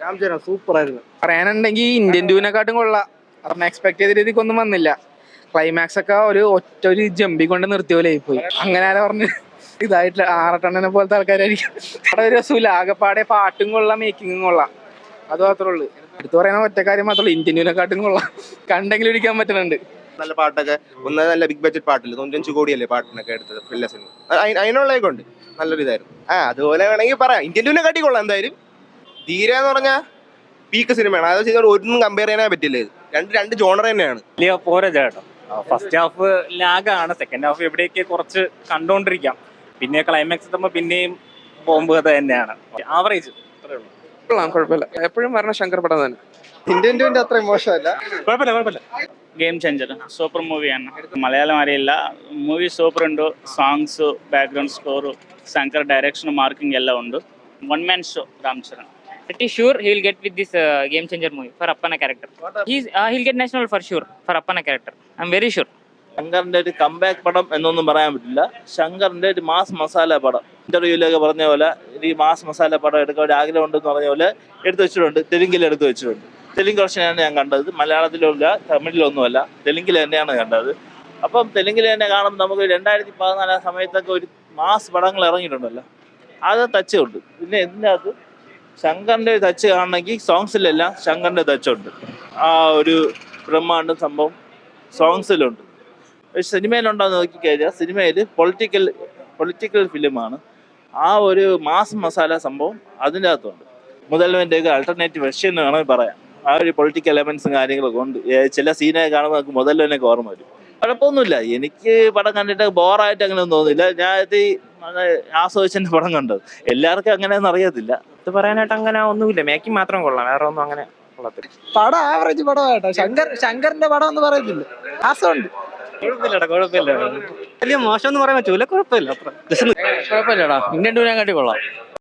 Ram Charan super ആയിരുന്നു. പറയാനുണ്ടെങ്കിൽ Indian ടൂവിനെക്കാട്ടും കൊള്ളാം. കാരണം എക്സ്പെക്ട് ചെയ്ത രീതിക്കൊന്നും വന്നില്ല. ക്ലൈമാക്സ് ഒക്കെ ഒരു ജമ്പി കൊണ്ട് നിർത്തിയ പോലെ ആയിപ്പോയി. അങ്ങനെ ആരാ പറഞ്ഞ് ഇതായിട്ടില്ല. ആറട്ടണ്ണനെ പോലത്തെ ആൾക്കാരായിരിക്കും. അവിടെ ഒരു രസമില്ല. ആകെപ്പാടെ പാട്ടും കൊള്ളാം, മേക്കിങ്ങും കൊള്ളാം. അത് മാത്രമേ ഉള്ളൂ. എടുത്തു പറയാൻ ഒറ്റ കാര്യം മാത്രമേ ഉള്ളൂ, ഇന്ത്യൻ ടൂവിനെക്കാട്ടും കൊള്ളാം. കണ്ടെങ്കിലും ഇരിക്കാൻ പറ്റുന്നുണ്ട്. നല്ല പാട്ടൊക്കെ നല്ല ബിഗ് ബഡ്ജറ്റ് പാട്ടില്ല, 95 കോടിയല്ലേ പാട്ടിനൊക്കെ എടുത്തത് എല്ലാ സിനിമ. അതിനുള്ളതൊക്കെ ഉണ്ട്, നല്ലൊരു ഇതായിരുന്നു. അതുപോലെ വേണമെങ്കിൽ പറയാം ഇന്ത്യൻ ടൂവിനെ കാട്ടി കൊള്ളാം എന്തായാലും. ധീര എന്ന് പറഞ്ഞാൽ പീക്ക് സിനിമയാണ്. അത് ചെയ്തോണ്ട് ഒന്നും കമ്പയർ ചെയ്യാനേ പറ്റില്ല. ഇത് രണ്ട് ജോണർ തന്നെയാണ്. വലിയ പോരാ ചേട്ടോ. ഫസ്റ്റ് ഹാഫ് ലാഗാണ്, സെക്കൻഡ് ഹാഫ് എവിടെയൊക്കെ കുറച്ച് കണ്ടോണ്ടിരിക്കാം. പിന്നെ ക്ലൈമാക്സ് എത്തുമ്പോൾ പിന്നെയും ബോംബ് കഥ തന്നെയാണ്. ആവറേജ് അത്രേ ഉള്ളൂ. കൊള്ളാം, കുഴപ്പമില്ല. എപ്പോഴും പറഞ്ഞ ശങ്കർ പടം തന്നെ. ഇന്ത്യൻ ടൂവിന്റെ അത്രയും മോശമല്ല. കുഴപ്പമില്ല. ಗೇಮ್ ಚೇಂಜರ್ ಸೂಪರ್ ಮೂವಿ ಅನ್ನ ಮಲಯಾಳಂ ಅರಿಯಿಲ್ಲ ಮೂವಿ ಸೂಪರ್ ಉಂಟು. Songs background score Shankar direction marking ಎಲ್ಲ ಉಂಟು. One man show Ram Charan. Pretty sure he will get with this game changer movie for Appana character. He'll get national for sure for Appana character. I'm very sure. ശങ്കറിന്റെ ഒരു comeback പടം എന്നൊന്നും പറയാൻ പറ്റില്ല. ശങ്കറിന്റെ ഒരു mass masala പടം, ഇന്റർവ്യൂലൊക്കെ പറഞ്ഞ പോലെ ഈ മാസ് മസാല പടം എടുക്കാൻ ഒരു ആഗ്രഹം ഉണ്ടെന്ന് പറഞ്ഞ പോലെ എടുത്തു വെച്ചിട്ടുണ്ട്. തെലുങ്കിൽ എടുത്തു വെച്ചിട്ടുണ്ട്. തെലുങ്ക് വെർഷനാണ് ഞാൻ കണ്ടത്. മലയാളത്തിലുമില്ല, തമിഴിലൊന്നുമല്ല, തെലുങ്കിൽ തന്നെയാണ് കണ്ടത്. അപ്പം തെലുങ്കിൽ തന്നെ കാണുമ്പോൾ നമുക്ക് 2014 സമയത്തൊക്കെ ഒരു മാസ് പടങ്ങൾ ഇറങ്ങിയിട്ടുണ്ടല്ലോ, അത് ടച്ച് ഉണ്ട്. പിന്നെ ഇതിനകത്ത് ശങ്കറിന്റെ ടച്ച് കാണണമെങ്കിൽ സോങ്സിലെല്ലാം ശങ്കറിന്റെ ടച്ചുണ്ട്. ആ ഒരു ബ്രഹ്മാണ്ഡ സംഭവം സോങ്സിലുണ്ട്. സിനിമയിലുണ്ടോയെന്ന് നോക്കിക്കഴിഞ്ഞാൽ സിനിമയിൽ പൊളിറ്റിക്കൽ ഫിലിമാണ്. ആ ഒരു മാസ് മസാല സംഭവം അതിൻ്റെ അകത്തുണ്ട്. മുതൽവൻ്റെ ഒക്കെ അൾട്ടർനേറ്റീവ് വെർഷൻ എന്ന് വേണമെങ്കിൽ പറയാം. ആ ഒരു പൊളിറ്റിക്കൽ എലമെന്റ്സും കാര്യങ്ങളൊക്കെ ഉണ്ട്. ചില സീനൊക്കെ കാണുമ്പോൾ നമുക്ക് മുതൽവനൊക്കെ ഓർമ്മ വരും. കുഴപ്പമൊന്നുമില്ല. എനിക്ക് പടം കണ്ടിട്ട് ബോറായിട്ട് അങ്ങനെയൊന്നും തോന്നുന്നില്ല. ഞാൻ ഇത് ആസ്വദിച്ചെൻ്റെ പടം കണ്ടത്. എല്ലാവർക്കും അങ്ങനെയൊന്നും അറിയത്തില്ല. ഇത് പറയാനായിട്ട് അങ്ങനെ ഒന്നുമില്ല. മേക്കിംഗ് മാത്രം കൊള്ളാം, വേറെ ഒന്നും അങ്ങനെ കൊള്ളത്തില്ല. പടം ആവറേജ് പടമായിട്ടോ. ശങ്കറിന്റെ പടം എന്ന് പറയുന്നില്ല, ആസമുണ്ട്. കുഴപ്പമില്ല. വലിയ മോശം എന്ന് പറയാൻ പറ്റൂല. കുഴപ്പമില്ലടാ, ഇന്ത്യൻ ടൂവിനെ കാട്ടി കൊള്ളാം.